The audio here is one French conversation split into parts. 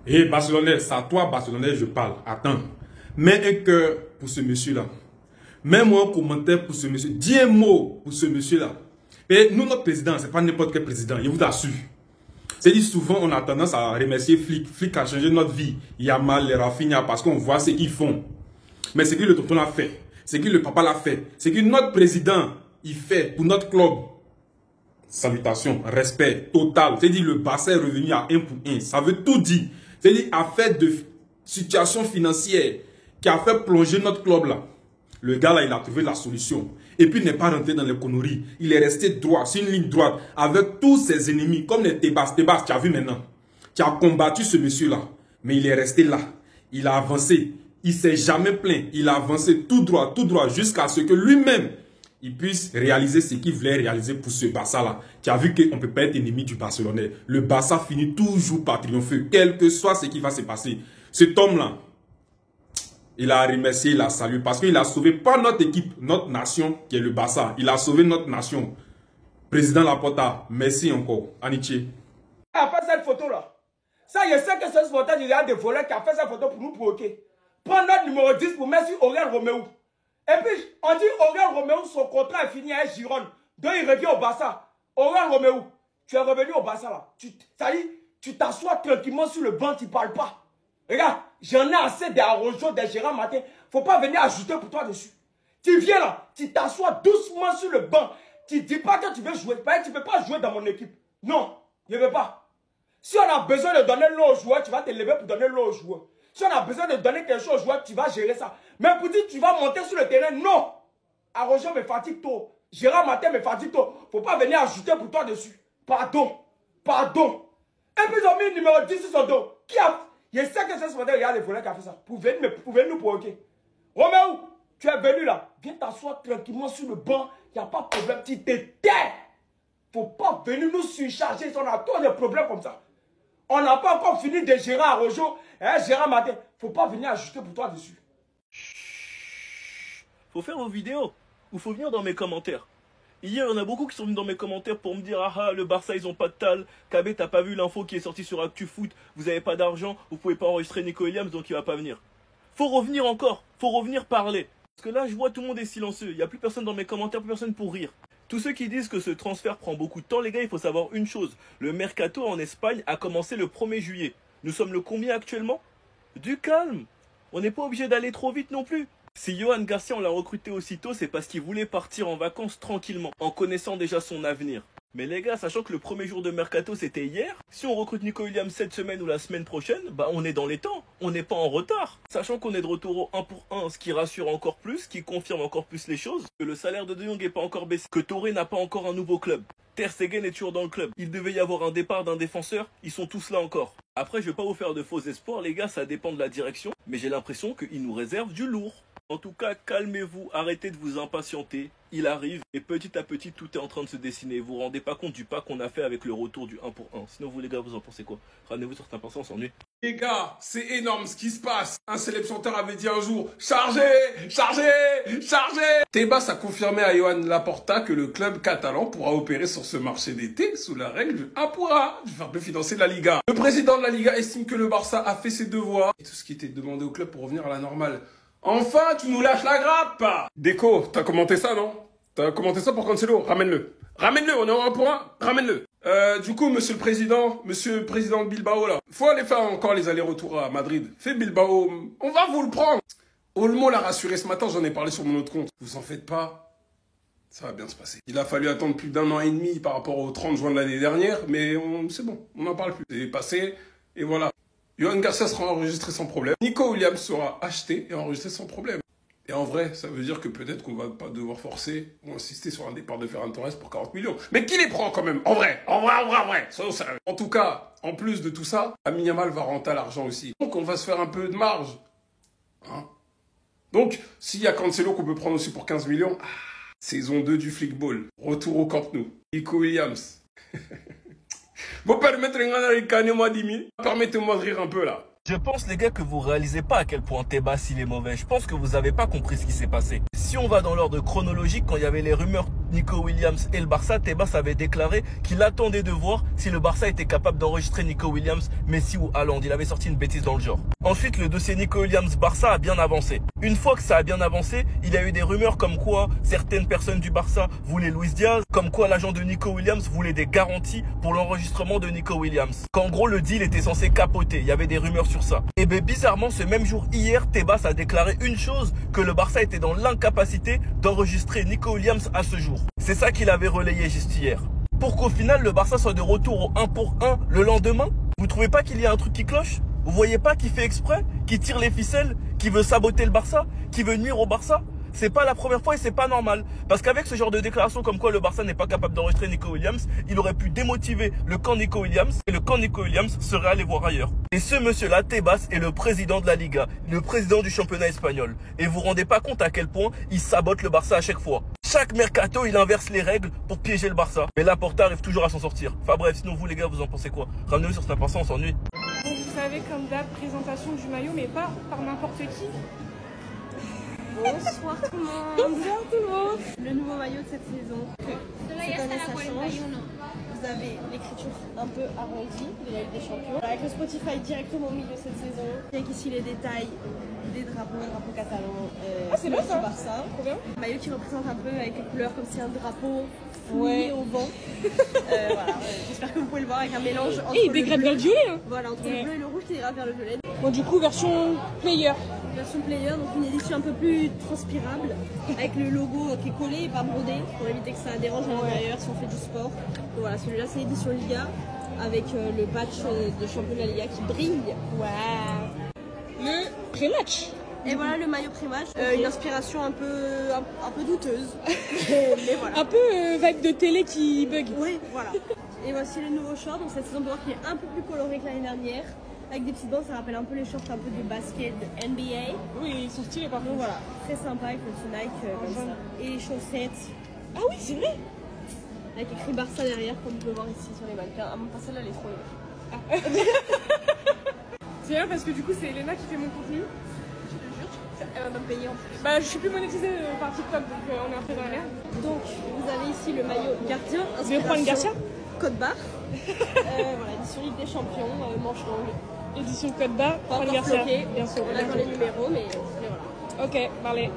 Et Barcelonais, c'est à toi, Barcelonais, je parle. Attends. Mets un cœur pour ce monsieur-là. Mets-moi un commentaire pour ce monsieur. Dis un mot pour ce monsieur-là. Et nous, notre président, c'est pas n'importe quel président. Il vous assure. C'est-à-dire, souvent, on a tendance à remercier Flick. Flick a changé notre vie. Yamal, les Rafinha, parce qu'on voit ce qu'ils font. Mais ce que le tonton l'a fait. Ce que le papa l'a fait. Ce que notre président, il fait pour notre club. Salutations, respect total. C'est-à-dire, le Barça est revenu à 1 pour 1. Ça veut tout dire. C'est-à-dire, affaire de situation financière qui a fait plonger notre club là. Le gars là, il a trouvé la solution. Et puis, il n'est pas rentré dans les conneries. Il est resté droit, c'est une ligne droite, avec tous ses ennemis, comme les Tebas. Tebas, tu as vu maintenant. Tu as combattu ce monsieur-là. Mais il est resté là. Il a avancé. Il ne s'est jamais plaint. Il a avancé tout droit, jusqu'à ce que lui-même, il puisse réaliser ce qu'il voulait réaliser pour ce Barça-là. Tu as vu qu'on ne peut pas être ennemi du Barcelonais. Le Barça finit toujours par triompher, quel que soit ce qui va se passer. Cet homme-là, il a remercié, il a salué, parce qu'il a sauvé pas notre équipe, notre nation, qui est le Barça. Il a sauvé notre nation. Président Laporta, merci encore. Aniché. Il a fait cette photo-là. Ça, je sais que ce photo, il y a des voleurs qui a fait cette photo pour nous provoquer. Prends notre numéro 10 pour mettre sur Aurel Roméo. Et puis, on dit Aurel Roméo, son contrat est fini à Gironde. Donc, il revient au Barça. Aurel Roméo, tu es revenu au Barça là. Ça dit, tu t'assois tranquillement sur le banc, tu ne parles pas. Regarde, j'en ai assez des Arrojo, des Gérard Martin. Faut pas venir ajouter pour toi dessus. Tu viens là, tu t'assois doucement sur le banc. Tu dis pas que tu veux jouer. Tu ne veux pas jouer dans mon équipe. Non, je ne veux pas. Si on a besoin de donner l'eau aux joueurs, tu vas te lever pour donner l'eau aux joueurs. Si on a besoin de donner quelque chose aux joueurs, tu vas gérer ça. Mais pour dire que tu vas monter sur le terrain, non. Arrojo me fatigue tôt. Gérard Martin me fatigue tôt. Faut pas venir ajouter pour toi dessus. Pardon. Pardon. Et puis ils ont mis le numéro 10 sur son dos. Qui a... Je sais que c'est ce modèle, il y a des voleurs qui ont fait ça. Pour venir nous provoquer. Roméo, tu es venu là. Viens t'asseoir tranquillement sur le banc. Il n'y a pas de problème. Tu te tais. Faut pas venir nous surcharger. On a tous des problèmes comme ça. On n'a pas encore fini de gérer Arrojo. Gérard Martin. Faut pas venir ajuster pour toi dessus. Faut faire vos vidéos. Ou faut venir dans mes commentaires. Hier, il y en a beaucoup qui sont venus dans mes commentaires pour me dire ah le Barça, ils ont pas de tal. Kabé, t'as pas vu l'info qui est sortie sur ActuFoot. Vous avez pas d'argent, vous pouvez pas enregistrer Nico Williams, donc il va pas venir. Faut revenir encore, faut revenir parler. Parce que là, je vois tout le monde est silencieux. Il y a plus personne dans mes commentaires, plus personne pour rire. Tous ceux qui disent que ce transfert prend beaucoup de temps, les gars, il faut savoir une chose. Le mercato en Espagne a commencé le 1er juillet. Nous sommes le combien actuellement? Du calme. On n'est pas obligé d'aller trop vite non plus. Si Yohan Garcia on l'a recruté aussitôt, c'est parce qu'il voulait partir en vacances tranquillement, en connaissant déjà son avenir. Mais les gars, sachant que le premier jour de mercato c'était hier, si on recrute Nico Williams cette semaine ou la semaine prochaine, bah on est dans les temps, on n'est pas en retard. Sachant qu'on est de retour au 1 pour 1, ce qui rassure encore plus, ce qui confirme encore plus les choses, que le salaire de De Jong n'est pas encore baissé, que Touré n'a pas encore un nouveau club. Ter Stegen est toujours dans le club. Il devait y avoir un départ d'un défenseur, ils sont tous là encore. Après, je vais pas vous faire de faux espoirs, les gars, ça dépend de la direction, mais j'ai l'impression qu'ils nous réservent du lourd. En tout cas, calmez-vous, arrêtez de vous impatienter, il arrive et petit à petit tout est en train de se dessiner. Vous vous rendez pas compte du pas qu'on a fait avec le retour du 1 pour 1. Sinon vous les gars, vous en pensez quoi? Ramenez-vous sur certains pensants, on s'ennuie. Les gars, c'est énorme ce qui se passe. Un célèbre chanteur avait dit un jour « Chargez, chargez, chargez !» Tebas a confirmé à Joan Laporta que le club catalan pourra opérer sur ce marché d'été sous la règle du 1 pour 1 du fair play financier de la Liga. Le président de la Liga estime que le Barça a fait ses devoirs et tout ce qui était demandé au club pour revenir à la normale. Enfin, tu nous lâches la grappe! Déco, t'as commenté ça, non? T'as commenté ça pour Cancelo? Ramène-le. Ramène-le, on est en 1 pour 1, ramène-le. Du coup, monsieur le président de Bilbao, là, faut aller faire encore les allers-retours à Madrid. Fais Bilbao, on va vous le prendre. Olmo l'a rassuré ce matin, j'en ai parlé sur mon autre compte. Vous en faites pas, ça va bien se passer. Il a fallu attendre plus d'1 an et demi par rapport au 30 juin de l'année dernière, mais c'est bon, on n'en parle plus. C'est passé, et voilà. Yohan Garcia sera enregistré sans problème. Nico Williams sera acheté et enregistré sans problème. Et en vrai, ça veut dire que peut-être qu'on va pas devoir forcer ou insister sur un départ de Ferran Torres pour 40 millions. Mais qui les prend quand même? En vrai. Soyons sérieux. En tout cas, en plus de tout ça, Lamine Yamal va rentrer à l'argent aussi. Donc on va se faire un peu de marge. Hein? Donc, s'il y a Cancelo qu'on peut prendre aussi pour 15 millions, saison 2 du Flickball. Retour au Camp Nou. Nico Williams. Vous permettez-moi de rire un peu là. Je pense les gars que vous réalisez pas à quel point Tebas il est mauvais. Je pense que vous avez pas compris ce qui s'est passé. Si on va dans l'ordre chronologique, quand il y avait les rumeurs Nico Williams et le Barça, Tebas avait déclaré qu'il attendait de voir si le Barça était capable d'enregistrer Nico Williams, Messi ou Haaland. Il avait sorti une bêtise dans le genre. Ensuite, le dossier Nico Williams-Barça a bien avancé. Une fois que ça a bien avancé, il y a eu des rumeurs comme quoi certaines personnes du Barça voulaient Luis Diaz, comme quoi l'agent de Nico Williams voulait des garanties pour l'enregistrement de Nico Williams. Qu'en gros, le deal était censé capoter. Il y avait des rumeurs sur ça. Et bien, bizarrement, ce même jour, hier, Tebas a déclaré une chose, que le Barça était dans l'incapacité d'enregistrer Nico Williams à ce jour. C'est ça qu'il avait relayé juste hier. Pour qu'au final, le Barça soit de retour au 1 pour 1 le lendemain. Vous trouvez pas qu'il y a un truc qui cloche? Vous voyez pas qu'il fait exprès, qu'il tire les ficelles, qu'il veut saboter le Barça, qu'il veut nuire au Barça? C'est pas la première fois et c'est pas normal. Parce qu'avec ce genre de déclaration comme quoi le Barça n'est pas capable d'enregistrer Nico Williams, il aurait pu démotiver le camp Nico Williams et le camp Nico Williams serait allé voir ailleurs. Et ce monsieur-là, Tebas, est le président de la Liga, le président du championnat espagnol. Et vous vous rendez pas compte à quel point il sabote le Barça à chaque fois. Chaque mercato, il inverse les règles pour piéger le Barça. Mais Laporta arrive toujours à s'en sortir. Enfin bref, sinon vous les gars, vous en pensez quoi? Ramenez-nous sur Snap, on s'ennuie. Vous savez, comme d'hab, présentation du maillot, mais pas par n'importe qui. Bonsoir tout le monde. Bonsoir tout le monde. Le nouveau maillot de cette saison. Cette année ça change. Vous avez l'écriture un peu arrondie de la Ligue des Champions. Avec le Spotify directement au milieu de cette saison. Avec ici les détails des drapeaux catalans. C'est bien ça. Barça. Trop bien. Maillot qui représente un peu avec les couleurs comme si un drapeau fouillé au vent. Voilà. J'espère que vous pouvez le voir avec un mélange entre Et il dégrade vers le violet. Hein. Voilà, entre le bleu et le rouge qui dégrade vers le violet. Bon, du coup, version player. Version player, donc une édition un peu plus transpirable, avec le logo qui est collé et pas brodé, pour éviter que ça dérange à l'intérieur si on fait du sport. Donc voilà, celui-là c'est l'édition Liga, avec le patch de champion de la Liga qui brille. Waouh. Le pré-match. Et voilà le maillot pré-match, une inspiration un peu douteuse, mais voilà. Un peu vibe de télé qui bug. Oui, voilà. Et voici le nouveau short, donc cette saison de voir qui est un peu plus coloré que l'année dernière. Avec des petites bandes, ça rappelle un peu les shorts un peu de basket de NBA. Oui, ils sont stylés par Donc contre. voilà, très sympa avec le petit Nike comme ça. Et les chaussettes. Ah oui, c'est vrai. Avec écrit Barça derrière, comme vous pouvez voir ici sur les mannequins. Ah, mon pas celle-là, elle est trop loin. C'est bien parce que du coup, c'est Elena qui fait mon contenu. Je te jure, elle va me payer en plus. Bah, je suis plus monétisée par TikTok, donc on est un peu dans la merde. Donc, vous avez ici le maillot gardien. Je vais prendre Garcia. Code barre. Voilà, édition Ligue des Champions, manche longue. Édition code barre, Pas Juan encore Garcia. floqué. Bien sûr. On attend les numéros, mais voilà. Ok, parlez.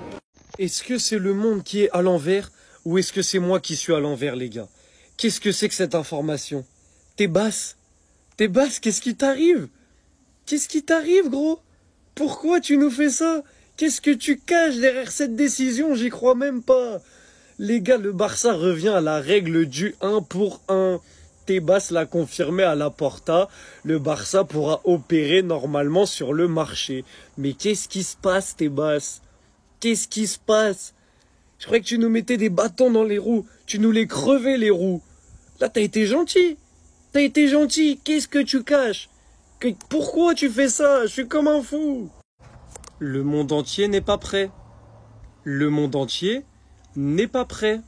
Est-ce que c'est le monde qui est à l'envers ou est-ce que c'est moi qui suis à l'envers, les gars? Qu'est-ce que c'est que cette information? Tebas, qu'est-ce qui t'arrive? Qu'est-ce qui t'arrive, gros? Pourquoi tu nous fais ça? Qu'est-ce que tu caches derrière cette décision? J'y crois même pas. Les gars, le Barça revient à la règle du 1 pour 1. Tebas l'a confirmé à Laporta, le Barça pourra opérer normalement sur le marché. Mais qu'est-ce qui se passe, Tebas? Qu'est-ce qui se passe? Je croyais que tu nous mettais des bâtons dans les roues, tu nous les crevais les roues. Là, t'as été gentil. Qu'est-ce que tu caches? Pourquoi tu fais ça? Je suis comme un fou. Le monde entier n'est pas prêt. Le monde entier n'est pas prêt.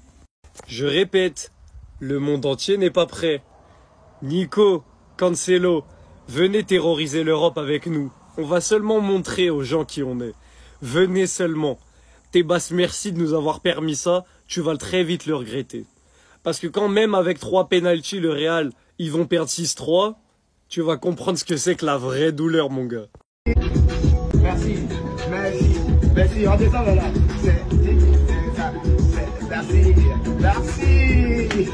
Je répète, le monde entier n'est pas prêt. Nico, Cancelo, venez terroriser l'Europe avec nous. On va seulement montrer aux gens qui on est. Venez seulement. Tebas, merci de nous avoir permis ça. Tu vas très vite le regretter. Parce que quand même avec 3 pénaltys, le Real, ils vont perdre 6-3, tu vas comprendre ce que c'est que la vraie douleur, mon gars. Merci. Redescends là. Merci.